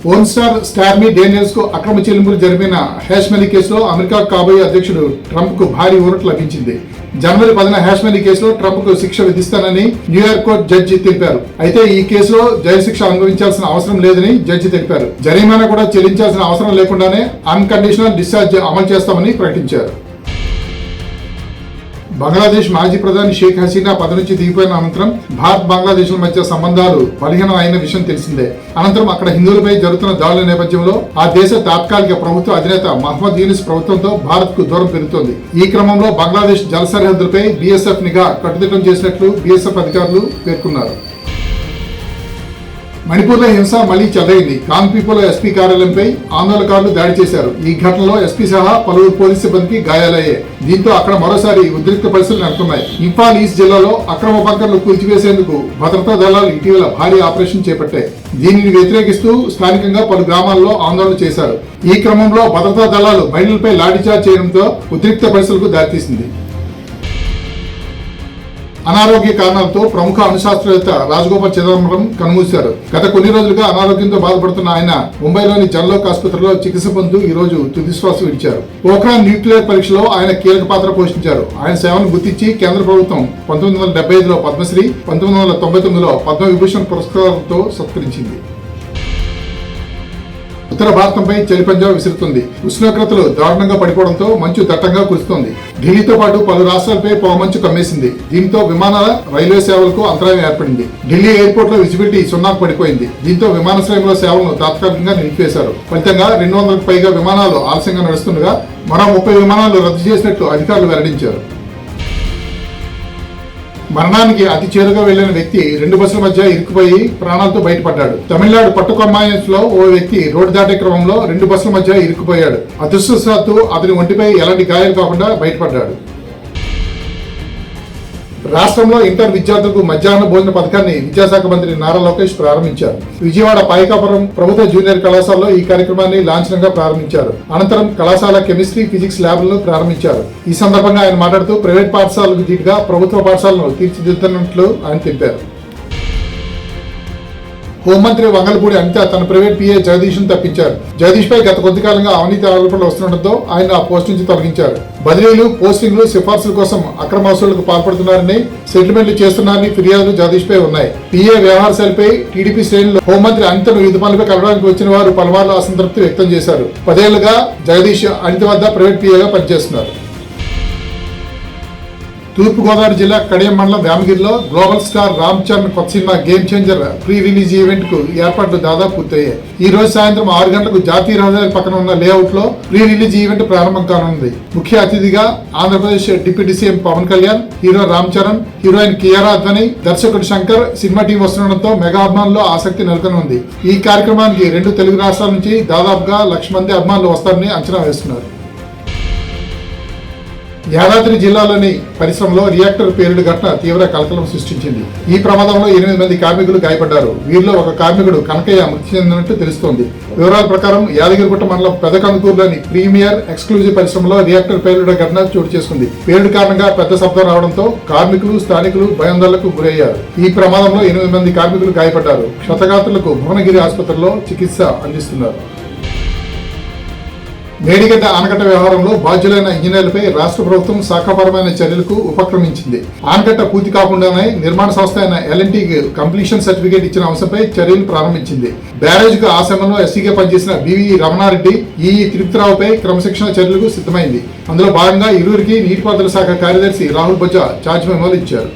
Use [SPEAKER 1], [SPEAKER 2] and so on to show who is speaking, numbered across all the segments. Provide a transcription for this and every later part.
[SPEAKER 1] Porn star stormy Daniels కు అక్రమ చెల్లింపులు జరిపిన హ్యాష్మెలీ కేసులో అమెరికా కాబోయే అధ్యక్షుడు ట్రంప్ కు భారీ ఊరట లభించింది. జనవరి 10న హ్యాష్మెలీ కేసులో ట్రంప్ కు శిక్ష విధిస్తానని న్యూయార్క్ కోర్టు జడ్జి తెలిపారు. అయితే ఈ కేసులో జైలు శిక్ష అనుభవించాల్సిన అవసరం లేదని జడ్జి తెలిపారు. జరిమానా కూడా చెల్లించాల్సిన అవసరం లేకుండానే అన్కండిషనల్ డిశ్చార్జ్ అమలు చేస్తామని ప్రకటించారు. బంగ్లాదేశ్ మాజీ ప్రధాని షేక్ హసీనా పదవి నుంచి దిగిపోయిన అనంతరం భారత్ బంగ్లాదేశ్ మధ్య సంబంధాలు బలహీనం అయిన విషయం తెలిసిందే. అనంతరం అక్కడ హిందువులపై జరుగుతున్న దాడుల నేపథ్యంలో ఆ దేశ తాత్కాలిక ప్రభుత్వ అధినేత మహమ్మద్ యూనిస్ ప్రభుత్వంతో భారత్ కు దూరం పెరుగుతోంది. ఈ క్రమంలో బంగ్లాదేశ్ జల సరిహద్దులపై బీఎస్ఎఫ్ నిఘా కట్టుదిట్టం చేసినట్లు బీఎస్ఎఫ్ అధికారులు పేర్కొన్నారు. మణిపూర్లో హింస మళ్లీ చెలరేగింది. కాంగ్పీపులో ఎస్పీ కార్యాలయంపై ఆందోళనకారులు దాడి చేశారు. ఈ ఘటనలో ఎస్పీ సహా పలువురు పోలీసు సిబ్బందికి గాయాలయ్యాయి. దీంతో అక్కడ మరోసారి ఉద్రిక్త పరిస్థితులు నెలకొన్నాయి. ఇంఫాల్ ఈస్ట్ జిల్లాలో అక్రమ బంకర్లు కూల్చివేసేందుకు భద్రతా దళాలు ఇటీవల భారీ ఆపరేషన్ చేపట్టాయి. దీనిని వ్యతిరేకిస్తూ స్థానికంగా పలు గ్రామాల్లో ఆందోళన చేశారు. ఈ క్రమంలో భద్రతా దళాలు మహిళలపై లాఠీచార్జ్ చేయడంతో ఉద్రిక్త పరిస్థితులకు దారితీసింది. అనారోగ్య కారణాలతో ప్రముఖ అణుశాస్త్రవేత్త రాజగోపాల్ చిదంబరం కన్నుమూశారు. గత కొన్ని రోజులుగా అనారోగ్యంతో బాధపడుతున్న ఆయన ముంబైలోని జన్లోక్ ఆసుపత్రిలో చికిత్స పొందుతూ ఈ రోజు తుదిశ్వాస విడిచారు. పోఖ్రాన్ న్యూక్లియర్ పరీక్షలో ఆయన కీలక పాత్ర పోషించారు. ఆయన సేవను గుర్తించి కేంద్ర ప్రభుత్వం 1975లో పద్మశ్రీ, 1999లో పద్మవిభూషణ్ పురస్కారాలతో సత్కరించింది. ఉత్తర భారతంపై చలి పంజా విసురుతుంది. ఉష్ణోగ్రతలు దారుణంగా పడిపోవడంతో మంచు దట్టంగా కురుస్తోంది. ఢిల్లీతో పాటు పలు రాష్ట్రాలపై పొగమంచు కమ్మేసింది. దీంతో విమానాల, రైల్వే సేవలకు అంతరాయం ఏర్పడింది. ఢిల్లీ ఎయిర్పోర్ట్ లో విజిబిలిటీ 0కు పడిపోయింది. దీంతో విమానాశ్రయంలో సేవలను తాత్కాలికంగా నిలిపివేశారు. ఫలితంగా 200కు పైగా విమానాలు ఆలస్యంగా నడుస్తుండగా మరో 30 విమానాలు రద్దు చేసినట్లు అధికారులు వెల్లడించారు. మరణానికి అతి చేరుగా వెళ్లిన వ్యక్తి 2 బస్సుల మధ్య ఇరుక్కుపోయి ప్రాణాలతో బయటపడ్డాడు. తమిళనాడు పట్టుకొమ్మాయన్స్ లో ఓ వ్యక్తి రోడ్డు దాటే క్రమంలో 2 బస్సుల మధ్య ఇరుక్కుపోయాడు. అదృష్టవశాత్తు అతని ఒంటిపై ఎలాంటి గాయాలు కాకుండా బయటపడ్డాడు. రాష్ట్రంలో ఇంటర్ విద్యార్థులకు మధ్యాహ్న భోజన పథకాన్ని విద్యాశాఖ మంత్రి నారా లోకేష్ ప్రారంభించారు. విజయవాడ పాయకాపురం ప్రభుత్వ జూనియర్ కళాశాలలో ఈ కార్యక్రమాన్ని లాంఛనంగా ప్రారంభించారు. అనంతరం కళాశాల కెమిస్ట్రీ, ఫిజిక్స్ ల్యాబ్లను ప్రారంభించారు. ఈ సందర్భంగా ఆయన మాట్లాడుతూ ప్రైవేట్ పాఠశాలకు ధీటుగా ప్రభుత్వ పాఠశాలను తీర్చిదిద్దుతున్నట్లు ఆయన తెలిపారు. హోంమంత్రి వంగలపూడి అనిత తన ప్రైవేట్ పిఏ జగదీష్ ను తప్పించారు. జగదీష్ పై గత కొద్ది కాలంగా అవినీతి ఆరోపణలు వస్తుండటంతో ఆయన ఆ పోస్ట్ నుంచి తొలగించారు. బదిలీలు, పోస్టింగ్లు, సిఫార్సుల కోసం అక్రమ వసూళ్లకు పాల్పడుతున్నారని, సెటిల్మెంట్లు చేస్తున్నారని ఫిర్యాదులు జగదీష్ పై ఉన్నాయి. పిఏ వ్యవహార శైలిపై టీడీపీ శ్రేణులు హోంమంత్రి అనితను వివిధ పనులపై కలవడానికి వచ్చిన వారు పలుమార్లు అసంతృప్తి వ్యక్తం చేశారు. 10 ఏళ్లుగా జగదీష్ అనిత వద్ద ప్రైవేట్ పిఏగా పనిచేస్తున్నారు. తూర్పుగోదావరి జిల్లా కడియం మండలం వేమగిరిలో గ్లోబల్ స్టార్ రామ్ చరణ్ కొత్త cinema game changer pre release event కు ఏర్పాట్లు దాదాపు పూర్తయ్యాయి. ఈ రోజు సాయంత్రం 6 గంటలకు జాతీయ రహదారి పక్కన ఉన్న లేఅవుట్ లో ప్రీ రిలీజ్ ఈవెంట్ ప్రారంభం కానుంది. ముఖ్య అతిథిగా Andhra Pradesh deputy CM Pawan Kalyan, hero Ram Charan, heroine Kiara Advani, దర్శకుడు శంకర్, సినిమా టీం వస్తుండటంతో మెగా అభిమానుల్లో ఆసక్తి నెలకొని ఉంది. ఈ కార్యక్రమానికి 2 తెలుగు రాష్ట్రాల నుంచి దాదాపుగా 1,00,000 మంది అభిమానులు వస్తారని అంచనా వేస్తున్నారు. యాదాద్రి జిల్లాలోని పరిశ్రమలో రియాక్టర్ పేలుడు ఘటన తీవ్ర కలకలం సృష్టించింది. ఈ ప్రమాదంలో 8 మంది కార్మికులు గాయపడ్డారు. వీరిలో ఒక కార్మికుడు కనకయ్య మృతి చెందినట్టు తెలుస్తోంది. వివరాల ప్రకారం యాదగిరిగుట్ట మండలం పెదకందుకూరులోని ప్రీమియర్ ఎక్స్క్లూజివ్ పరిశ్రమలో రియాక్టర్ పేలుడు ఘటన చోటు చేసుకుంది. పేలుడు కారణంగా పెద్ద శబ్దం రావడంతో కార్మికులు, స్థానికులు భయాందోళనకు గురయ్యారు. ఈ ప్రమాదంలో 8 మంది కార్మికులు గాయపడ్డారు. క్షతగాత్రులకు భువనగిరి ఆసుపత్రిలో చికిత్స అందిస్తున్నారు. మేడిగడ్డ ఆనకట్ట వ్యవహారంలో బాధ్యులైన ఇంజనీర్లపై రాష్ట్ర ప్రభుత్వం శాఖాపరమైన చర్యలకు ఉపక్రమించింది. ఆనకట్ట పూర్తి కాకుండానే నిర్మాణ సంస్థ అయిన L&T కంప్లీషన్ సర్టిఫికేట్ ఇచ్చిన అంశంపై చర్యలు ప్రారంభించింది. బ్యారేజ్ కు ఆ సమయంలో ఎస్సీగా పనిచేసిన బివి రమణారెడ్డి, ఈఈ తిరుపతిరావుపై క్రమశిక్షణ చర్యలకు సిద్ధమైంది. అందులో భాగంగా ఇరువురికి నీటిపారుదల శాఖ కార్యదర్శి రాహుల్ బొజ్జా ఛార్జ్ మెమోలు ఇచ్చారు.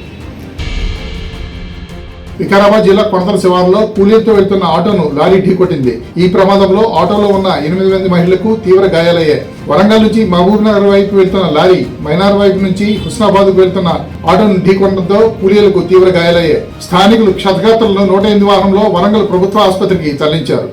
[SPEAKER 1] వికారాబాద్ జిల్లా కొనతల శివారులో కూలీలతో వెళ్తున్న ఆటోను లారీ ఢీకొట్టింది. ఈ ప్రమాదంలో ఆటోలో ఉన్న 8 మంది మహిళలకు తీవ్ర గాయాలయ్యాయి. వరంగల్ నుంచి మహబూబ్ నగర్ వైపు వెళ్తున్న లారీ మైనార్ వైపు నుంచి హుస్నాబాద్ కు వెళ్తున్న ఆటోను ఢీకొట్టడంతో కూలీలకు తీవ్ర గాయాలయ్యాయి. స్థానికులు క్షతగాత్రులను 108 వాహనంలో వరంగల్ ప్రభుత్వ ఆసుపత్రికి తరలించారు.